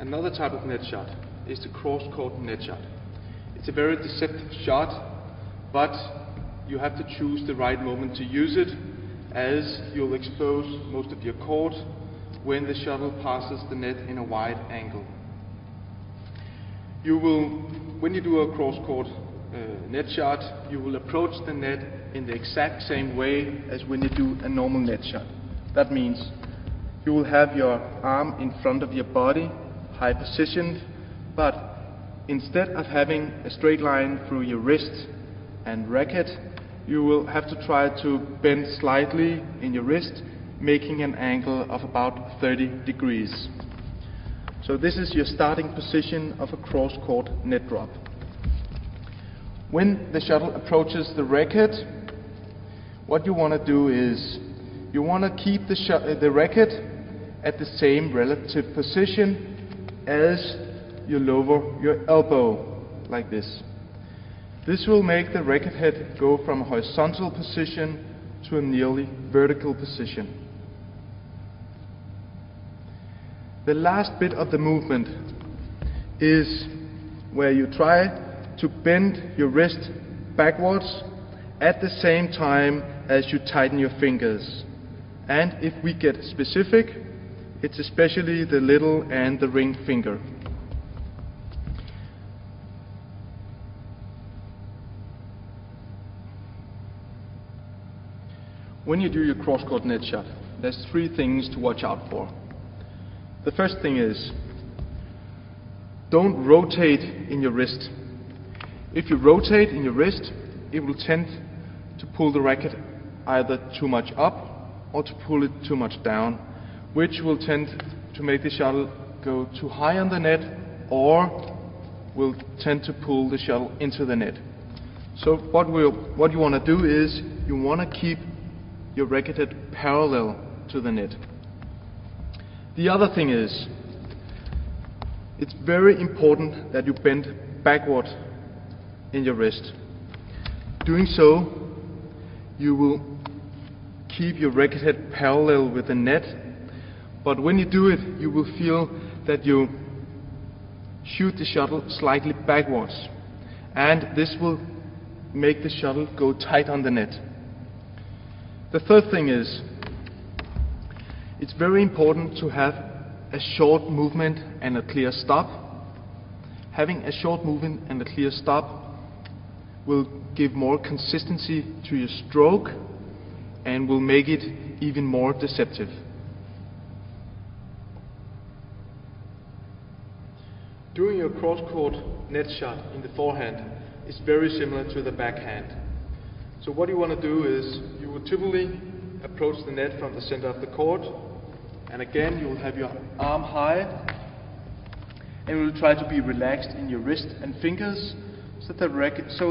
Another type of net shot is the cross-court net shot. It's a very deceptive shot, but you have to choose the right moment to use it, as you'll expose most of your court when the shuttle passes the net in a wide angle. When you do a cross-court net shot, you will approach the net in the exact same way as when you do a normal net shot. That means you will have your arm in front of your body, high positioned, but instead of having a straight line through your wrist and racket, you will have to try to bend slightly in your wrist, making an angle of about 30 degrees. So this is your starting position of a cross-court net drop. When the shuttle approaches the racket, what you want to do is you want to keep the racket at the same relative position as you lower your elbow, like this. This will make the racket head go from a horizontal position to a nearly vertical position. The last bit of the movement is where you try to bend your wrist backwards at the same time as you tighten your fingers. And if we get specific, it's especially the little and the ring finger. When you do your cross-court net shot, there's 3 things to watch out for. The first thing is, don't rotate in your wrist. If you rotate in your wrist, it will tend to pull the racket either too much up or to pull it too much down, which will tend to make the shuttle go too high on the net or will tend to pull the shuttle into the net. So what you want to do is you want to keep your racket head parallel to the net. The other thing is, it's very important that you bend backward in your wrist. Doing so, you will keep your racket head parallel with the net, but when you do it, you will feel that you shoot the shuttle slightly backwards, and this will make the shuttle go tight on the net. The third thing is, it's very important to have a short movement and a clear stop. Having a short movement and a clear stop will give more consistency to your stroke and will make it even more deceptive. Doing your cross-court net shot in the forehand is very similar to the backhand. So what you want to do is, you will typically approach the net from the center of the court, and again you will have your arm high, and you will try to be relaxed in your wrist and fingers so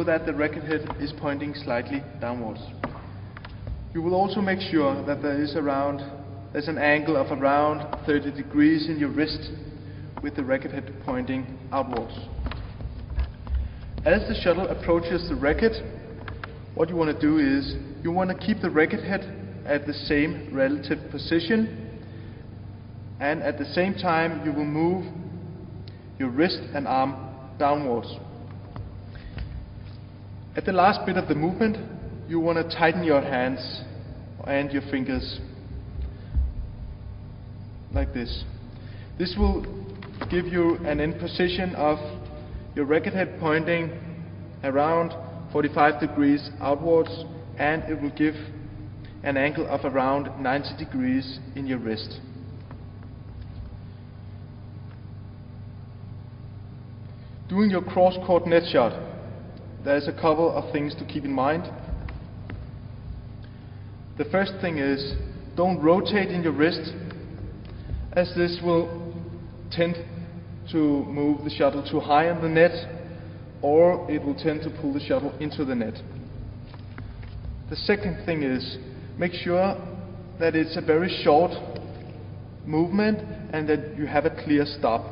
that the racket head is pointing slightly downwards. You will also make sure that there's an angle of around 30 degrees in your wrist with the racket head pointing outwards. As the shuttle approaches the racket, what you want to do is you want to keep the racket head at the same relative position, and at the same time you will move your wrist and arm downwards. At the last bit of the movement, you want to tighten your hands and your fingers like this. This will give you an end position of your racket head pointing around 45 degrees outwards, and it will give an angle of around 90 degrees in your wrist. Doing your cross-court net shot, there's a couple of things to keep in mind. The first thing is, don't rotate in your wrist, as this will tend to move the shuttle too high on the net, or it will tend to pull the shuttle into the net. The second thing is, make sure that it's a very short movement and that you have a clear stop.